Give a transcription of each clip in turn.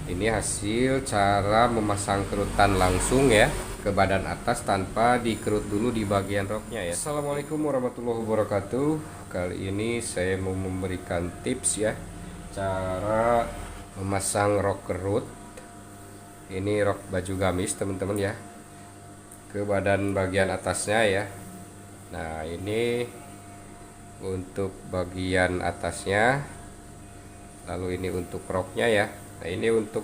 Ini hasil cara memasang kerutan langsung ya ke badan atas tanpa dikerut dulu di bagian roknya ya. Assalamualaikum warahmatullahi wabarakatuh. Kali ini saya mau memberikan tips ya, cara memasang rok kerut. Ini rok baju gamis teman-teman ya, ke badan bagian atasnya ya. Nah, ini untuk bagian atasnya, lalu ini untuk roknya ya. Nah, ini untuk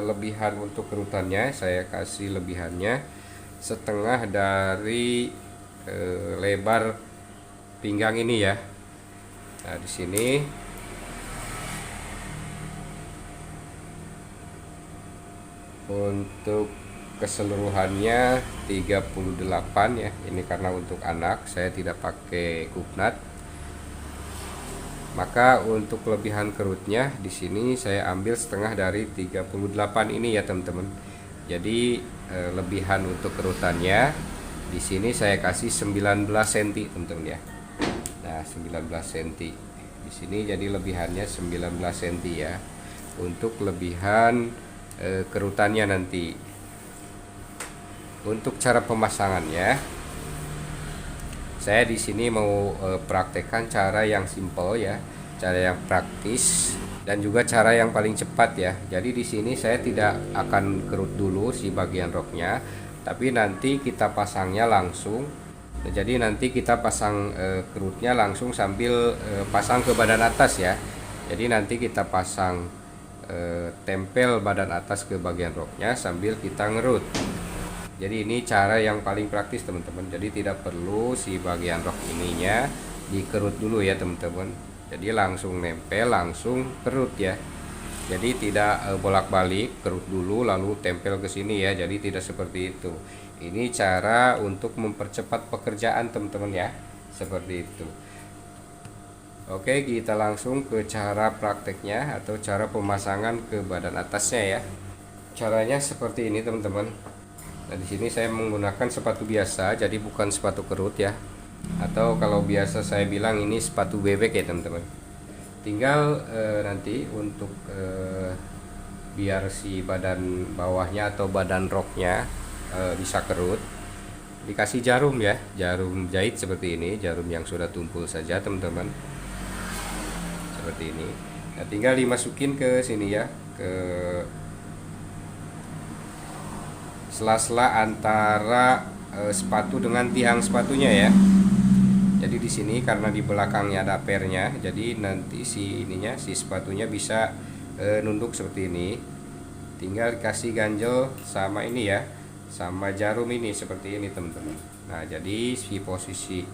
lebihan untuk kerutannya, saya kasih lebihannya setengah dari lebar pinggang ini ya. Nah, di sini untuk keseluruhannya 38 ya. Ini karena untuk anak saya tidak pakai kupnat. Maka untuk kelebihan kerutnya di sini saya ambil setengah dari 38 ini ya teman-teman. Jadi lebihan untuk kerutannya di sini saya kasih 19 cm teman-teman ya. Nah, 19 cm. Di sini jadi lebihannya 19 cm ya. Untuk kelebihan kerutannya nanti. Untuk cara pemasangannya, saya di sini mau praktekkan cara yang simple ya, cara yang praktis dan juga cara yang paling cepat ya. Jadi di sini saya tidak akan kerut dulu si bagian roknya, tapi nanti kita pasangnya langsung. Jadi nanti kita pasang kerutnya langsung sambil pasang ke badan atas ya. Jadi nanti kita pasang tempel badan atas ke bagian roknya sambil kita ngerut. Jadi ini cara yang paling praktis teman-teman. Jadi tidak perlu si bagian rok ininya dikerut dulu ya teman-teman. Jadi langsung nempel, langsung kerut ya. Jadi tidak bolak-balik, kerut dulu lalu tempel ke sini ya. Jadi tidak seperti itu. Ini cara untuk mempercepat pekerjaan teman-teman ya. Seperti itu. Oke, kita langsung ke cara prakteknya atau cara pemasangan ke badan atasnya ya. Caranya seperti ini teman-teman. Nah, di sini saya menggunakan sepatu biasa, jadi bukan sepatu kerut ya. Atau kalau biasa saya bilang ini sepatu bebek ya teman-teman. Tinggal nanti untuk biar si badan bawahnya atau badan roknya bisa kerut, dikasih jarum ya, jarum jahit seperti ini, jarum yang sudah tumpul saja teman-teman. Seperti ini. Nah, tinggal dimasukin ke sini ya, ke sela-sela antara sepatu dengan tiang sepatunya ya. Jadi di sini karena di belakangnya ada pernya, jadi nanti si sepatunya bisa nunduk seperti ini. Tinggal kasih ganjel sama ini ya, sama jarum ini seperti ini teman-teman. Nah, jadi si posisi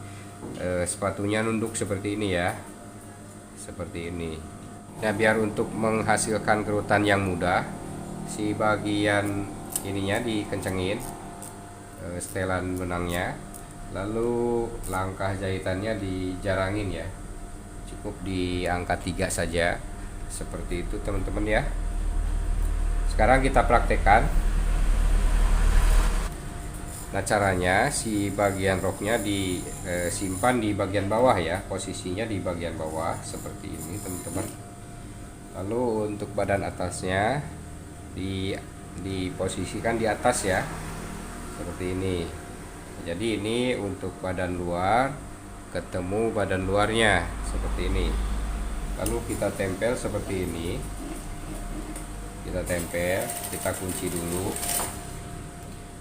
sepatunya nunduk seperti ini ya, seperti ini. Nah, biar untuk menghasilkan kerutan yang mudah, si bagian ininya dikencengin setelan benangnya, lalu langkah jahitannya dijarangin ya, cukup di angka 3 saja seperti itu teman-teman ya. Sekarang kita praktekkan. Nah, caranya si bagian roknya disimpan di bagian bawah ya, posisinya di bagian bawah seperti ini teman-teman. Lalu untuk badan atasnya diposisikan di atas ya, seperti ini. Jadi ini untuk badan luar ketemu badan luarnya seperti ini. Lalu kita tempel seperti ini. Kita tempel, kita kunci dulu.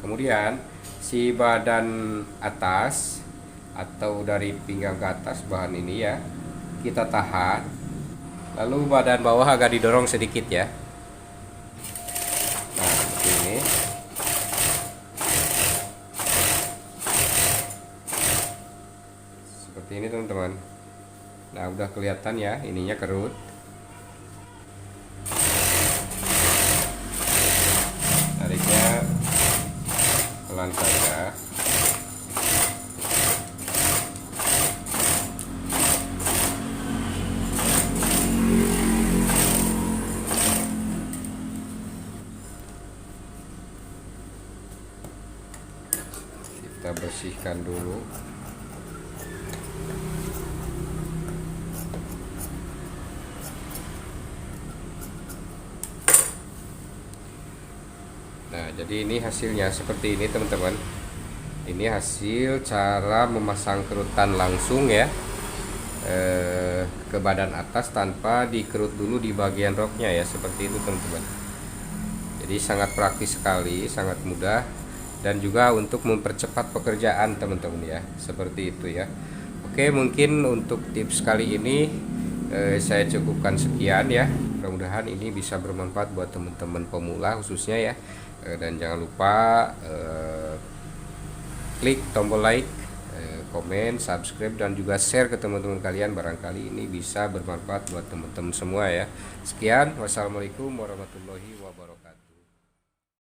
Kemudian si badan atas atau dari pinggang ke atas bahan ini ya, kita tahan. Lalu badan bawah agak didorong sedikit ya. Seperti ini teman-teman. Nah, udah kelihatan ya, ininya kerut. Tariknya pelan saja. Kita bersihkan dulu. Nah, jadi ini hasilnya seperti ini teman-teman. Ini hasil cara memasang kerutan langsung ya, ke badan atas tanpa dikerut dulu di bagian roknya ya, seperti itu teman-teman. Jadi sangat praktis sekali, sangat mudah, dan juga untuk mempercepat pekerjaan teman-teman ya, seperti itu ya. Oke, mungkin untuk tips kali ini saya cukupkan sekian ya. Mudah-mudahan ini bisa bermanfaat buat teman-teman pemula khususnya ya. Dan jangan lupa klik tombol like, komen, subscribe, dan juga share ke teman-teman kalian. Barangkali ini bisa bermanfaat buat teman-teman semua ya. Sekian, wassalamualaikum warahmatullahi wabarakatuh.